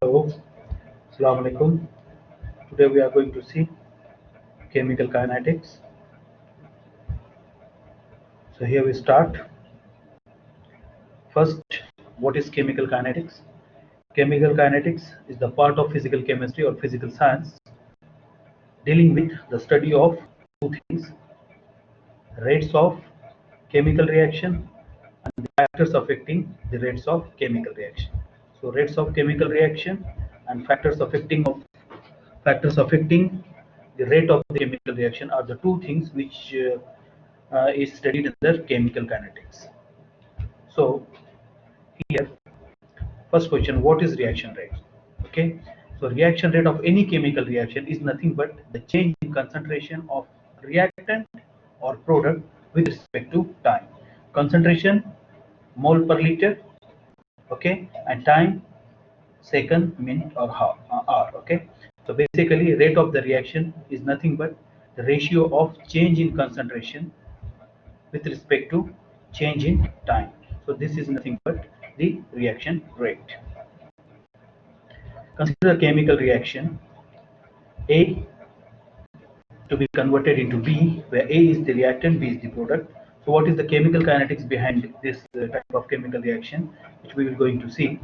Hello, Assalamu alaikum. Today we are going to see chemical kinetics. So here we start. First, what is chemical kinetics? Chemical kinetics is the part of physical chemistry or physical science dealing with the study of two things: rates of chemical reaction and the factors affecting the rates of chemical reaction. So rates of chemical reaction and factors affecting the rate of the chemical reaction are the two things which is studied under chemical kinetics. So here, first question: what is reaction rate? Okay, so reaction rate of any chemical reaction is nothing but the change in concentration of reactant or product with respect to time. Concentration mole per liter, okay, and time second, minute, or hour. Okay, so basically rate of the reaction is nothing but the ratio of change in concentration with respect to change in time. So this is nothing but the reaction rate. Consider a chemical reaction A to be converted into B, where A is the reactant, B is the product. So what is the chemical kinetics behind this type of chemical reaction, which we will going to see.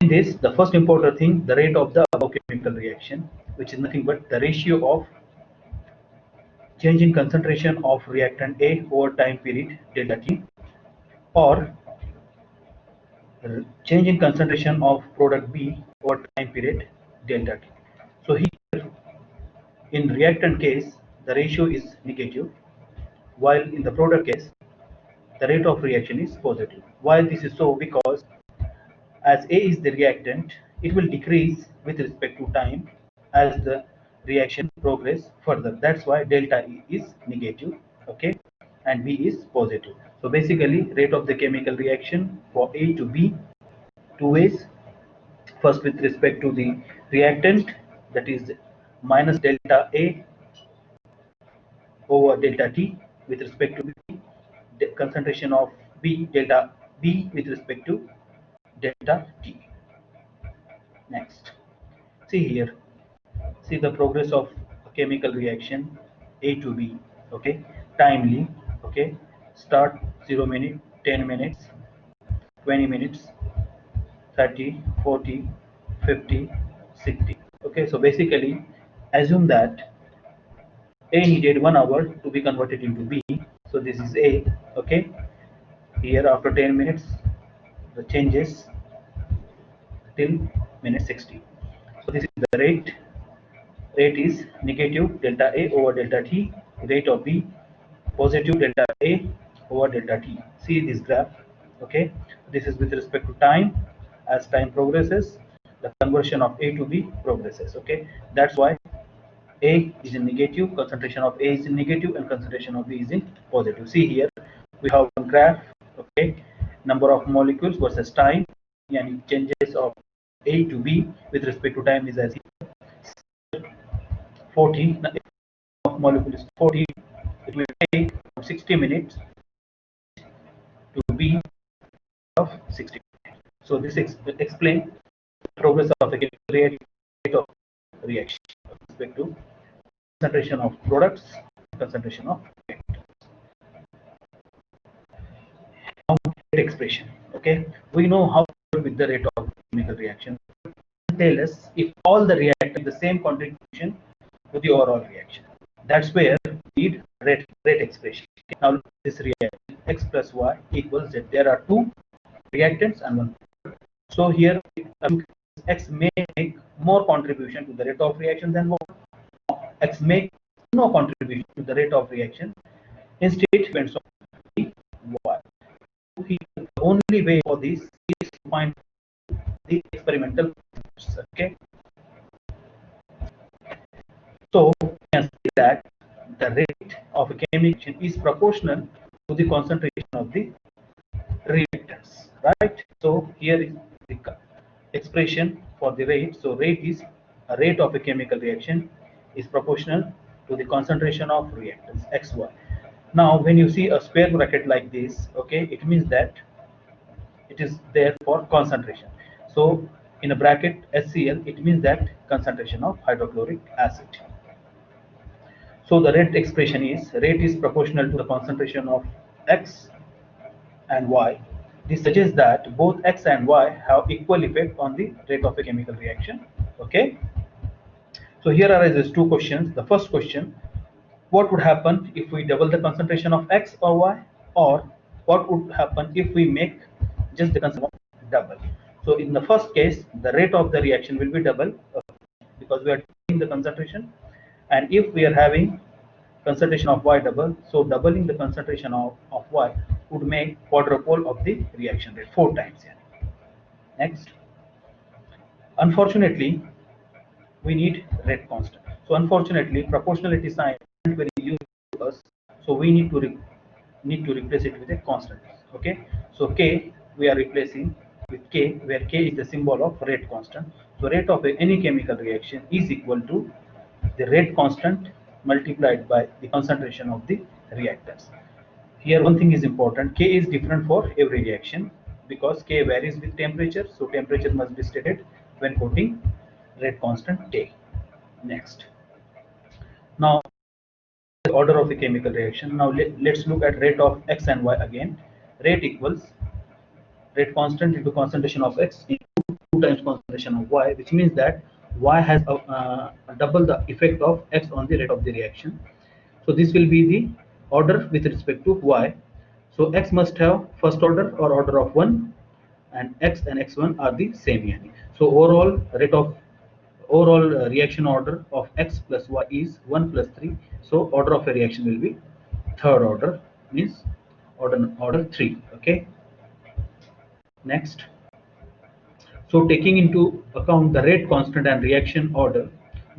In this, the first important thing, the rate of the above chemical reaction, which is nothing but the ratio of change in concentration of reactant A over time period delta T, or change in concentration of product B over time period delta T. So here, in reactant case, the ratio is negative, while in the product case, the rate of reaction is positive. Why this is so? Because as A is the reactant, it will decrease with respect to time as the reaction progress further. That's why delta E is negative, okay, and B is positive. So basically, rate of the chemical reaction for A to B, two ways. First, with respect to the reactant, that is minus delta A over delta T with respect to B, the concentration of B delta B with respect to delta T. Next, see here, see the progress of a chemical reaction A to B, okay, timely, okay, start 0 minute, 10 minutes, 20 minutes, 30, 40, 50, 60. Okay, so basically assume that A needed 1 hour to be converted into B. So this is A, okay. Here after 10 minutes, the changes till minute 60. So this is the rate. Rate is negative delta A over delta T. Rate of B positive delta A over delta T. See this graph, okay. This is with respect to time. As time progresses, the conversion of A to B progresses, okay. That's why A is in negative, concentration of A is in negative, and concentration of B is in positive. See here, we have one graph, okay, number of molecules versus time, and changes of A to B with respect to time is as 40, of molecule is 40, it will take 60 minutes to be of 60 minutes. So this explains the progress of the rate of reaction with respect to concentration of products, concentration of reactants. Now rate expression. Okay, we know how to work with the rate of chemical reaction. Tell us if all the reactants the same contribution to the overall reaction. That's where we need rate expression. Now look at this reaction: x plus y equals z. There are two reactants and one product. So here x may make more contribution to the rate of reaction than y. X make no contribution to the rate of reaction. Instead, it depends on the y. The only way for this is to find the experimental results. Okay. So we can see that the rate of a chemical reaction is proportional to the concentration of the reactants, right? So here is the expression for the rate. So rate is a rate of a chemical reaction is proportional to the concentration of reactants xy. Now when you see a square bracket like this, okay, it means that it is there for concentration. So in a bracket HCl, it means that concentration of hydrochloric acid. So the rate expression is rate is proportional to the concentration of X and Y. This suggests that both X and Y have equal effect on the rate of a chemical reaction. Okay. So here arises two questions. The first question, what would happen if we double the concentration of X or Y, or what would happen if we make just the concentration of double? So in the first case, the rate of the reaction will be double because we are doubling the concentration, and if we are having concentration of Y double, so doubling the concentration of Y would make quadruple of the reaction rate, 4 times here. Next, unfortunately, we need rate constant. So unfortunately, proportionality sign isn't very useful to us. So we need to replace it with a constant. Okay. So K we are replacing with K, where K is the symbol of rate constant. So rate of any chemical reaction is equal to the rate constant multiplied by the concentration of the reactants. Here one thing is important, K is different for every reaction because K varies with temperature, so temperature must be stated when quoting rate constant K. Next, now the order of the chemical reaction. Now let's look at rate of X and Y again. Rate equals rate constant into concentration of X into 2 times concentration of Y, which means that Y has double the effect of X on the rate of the reaction. So this will be the order with respect to Y. So X must have first order or order of 1, and X and X1 are the same yani. So overall reaction order of X plus Y is 1 plus 3. So order of a reaction will be third order, means order 3. Okay. Next, so taking into account the rate constant and reaction order,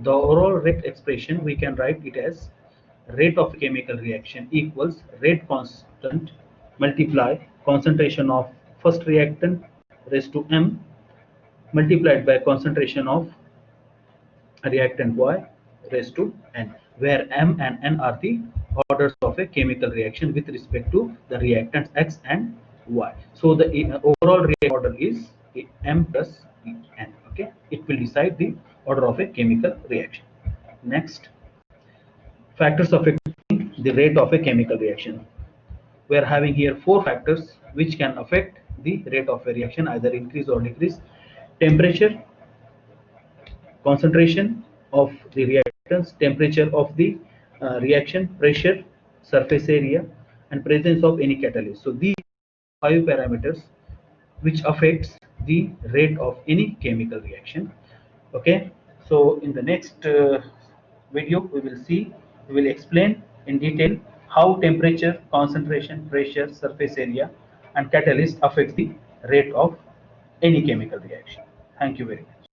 the overall rate expression we can write it as rate of chemical reaction equals rate constant multiply concentration of first reactant raised to m multiplied by concentration of reactant Y raised to n, where m and n are the orders of a chemical reaction with respect to the reactants X and Y. So the overall reaction order is m plus n. Okay, it will decide the order of a chemical reaction. Next, factors affecting the rate of a chemical reaction. We are having here 4 factors which can affect the rate of a reaction, either increase or decrease: temperature, concentration of the reactants, temperature of the reaction, pressure, surface area, and presence of any catalyst. So these 5 parameters which affects the rate of any chemical reaction. Okay, so in the next video we will explain in detail how temperature, concentration, pressure, surface area, and catalyst affects the rate of any chemical reaction. Thank you very much.